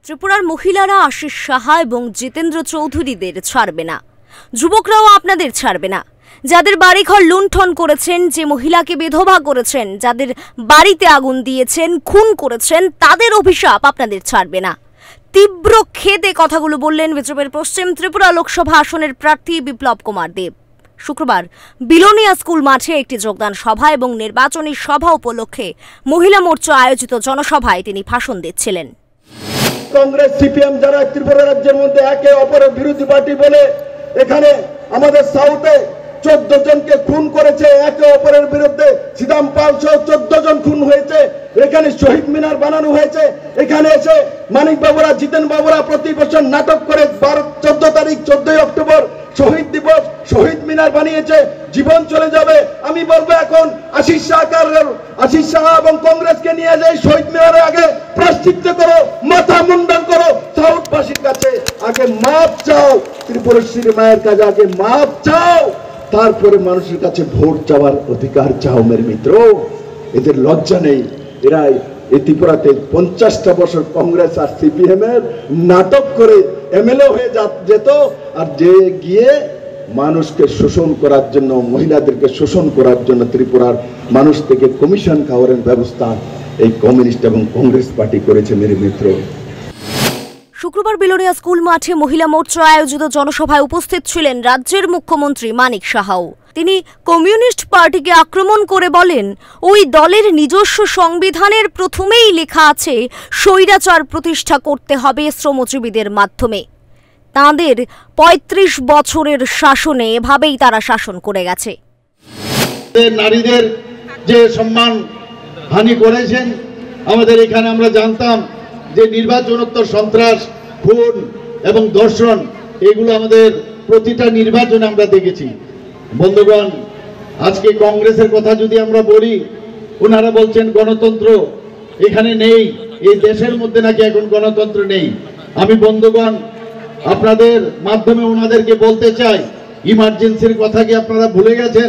ত্রিপুরার মহিলারা আশিস সাহা এবং জিতেন্দ্র চৌধুরীদের ছাড়বে না, যুবকরাও আপনাদের ছাড়বে না। যাদের বাড়িঘর লুণ্ঠন করেছেন, যে মহিলাকে বিধবা করেছেন, যাদের বাড়িতে আগুন দিয়েছেন, খুন করেছেন, তাদের অভিশাপ আপনাদের ছাড়বে না। তীব্র খেদে কথাগুলো বললেন বিজেপির পশ্চিম ত্রিপুরা লোকসভা আসনের প্রার্থী বিপ্লব কুমার দেব। শুক্রবার বিলোনিয়া স্কুল মাঠে একটি যোগদান সভা এবং নির্বাচনী সভা উপলক্ষে মহিলা মোর্চা আয়োজিত জনসভায় তিনি ভাষণ দিচ্ছিলেন। কংগ্রেস সিপিএম যারা ত্রিপুরা রাজ্যের মধ্যে একে অপরের বিরোধী পার্টি বলে এখানে আমাদের সাউথে 14 জনকে খুন করেছে, একে অপরের বিরুদ্ধে সিদাম পাল সহ 14 জন খুন হয়েছে। এখানে শহীদ মিনার বানানো হয়েছে। এখানে এসে মানিক বাবুরা, জিতেন বাবুরা প্রতি বছর নাটক করে 14 তারিখ 14 অক্টোবর শহীদ দিবস, শহীদ মিনার বানিয়েছে। জীবন চলে যাবে। আমি বলবো এখন আশিস সাহা এবং কংগ্রেসকে নিয়ে যাই শহীদ মিনারের আগে প্রায়শ্চিত্ত করো, মাথা মুন্ডন করো। সাউথবাসীর কাছে আগে মাপ চাও, ত্রিপুরেশ্বরী মায়ের কাছে আগে মাপ চাও, তারপরে মানুষের কাছে ভোট চাওয়ার অধিকার চাও। মেরে মিত্র, এদের লজ্জা নেই। এরা এই ত্রিপুরাতে 50টা বছর কংগ্রেস আর সিপিএম এর নাটক করে এমএলএ হয়ে যেত, আর যে গিয়ে মানুষকে শোষণ করার জন্য, মহিলাদেরকে শোষণ করার জন্য ত্রিপুরার মানুষ থেকে কমিশন খাওয়ার ব্যবস্থা এই কমিউনিস্ট এবং কংগ্রেস পার্টি করেছে। মেরে মিত্র, শুক্রবার বিলোনিয়া স্কুল মাঠে মহিলা মোর্চা আয়োজিত জনসভায় উপস্থিত ছিলেন রাজ্যের মুখ্যমন্ত্রী মানিক সাহাও। তিনি কমিউনিস্ট পার্টিকে আক্রমণ করে বলেন, ওই দলের নিজস্ব সংবিধানের প্রথমেই লেখা আছে স্বৈরাচার প্রতিষ্ঠা করতে হবে শ্রমজীবীদের মাধ্যমে। তাঁদের 35 বছরের শাসনে এভাবেই তারা শাসন করে গেছে। নারীদের যে সম্মান হানি করেছেন, আমাদের এখানে আমরা জানতাম যে নির্বাচনোত্তর সন্ত্রাস, খুন এবং ধর্ষণ, এগুলো আমাদের প্রতিটা নির্বাচনে আমরা দেখেছি। বন্ধুগণ, আজকে কংগ্রেসের কথা যদি আমরা বলি, ওনারা বলছেন গণতন্ত্র এখানে নেই, এই দেশের মধ্যে নাকি এখন গণতন্ত্র নেই। আমি বন্ধুগণ আপনাদের মাধ্যমে ওনাদেরকে বলতে চাই, ইমার্জেন্সির কথা কি আপনারা ভুলে গেছেন?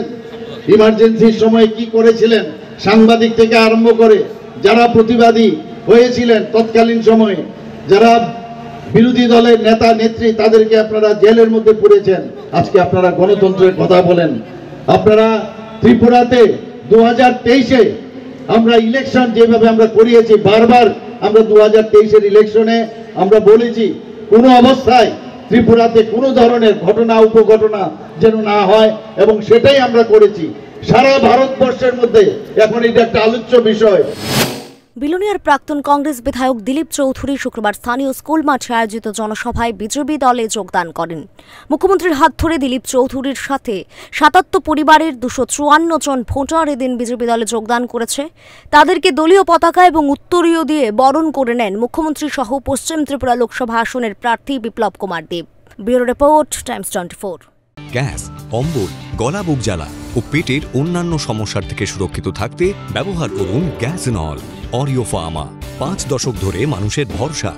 ইমার্জেন্সির সময় কি করেছিলেন? সাংবাদিক থেকে আরম্ভ করে যারা প্রতিবাদী হয়েছিলেন তৎকালীন সময়ে, যারা বিরোধী দলের নেতা নেত্রী, তাদেরকে আপনারা জেলের মধ্যে পুরেছেন। আজকে আপনারা গণতন্ত্রের কথা বলেন। আপনারা ত্রিপুরাতে 2023-এ আমরা ইলেকশন যেভাবে আমরা করিয়েছি, বারবার আমরা 2023-এর ইলেকশনে আমরা বলেছি কোনো অবস্থায় ত্রিপুরাতে কোনো ধরনের ঘটনা উপঘটনা যেন না হয়, এবং সেটাই আমরা করেছি সারা ভারতবর্ষের মধ্যে। এখন এটা একটা আলোচ্য বিষয়। বিলোনিয়ার প্রাক্তন কংগ্রেস বিধায়ক দিলীপ চৌধুরী শুক্রবার স্থানীয় স্কুল মাঠে আয়োজিত জনসভায় বিজেপি দলে যোগদান করেন। মুখ্যমন্ত্রীর হাত ধরে দিলীপ চৌধুরীর সাথে 77 পরিবারের 254 জন ভোটার এদিন বিজেপি দলে যোগদান করেছে। তাদেরকে দলীয় পতাকা এবং উত্তরীয় দিয়ে বরণ করে নেন মুখ্যমন্ত্রী সহ পশ্চিম ত্রিপুরা লোকসভা আসনের প্রার্থী Biplab Kumar Deb. Bureau report, Times 24। Gas, অম্বল, গলা বুক জ্বালা ও পেটের অন্যান্য সমস্যার থেকে সুরক্ষিত থাকতে ব্যবহার করুন গ্যাসনল। অরিও ফার্মা, 5 দশক ধরে মানুষের ভরসা।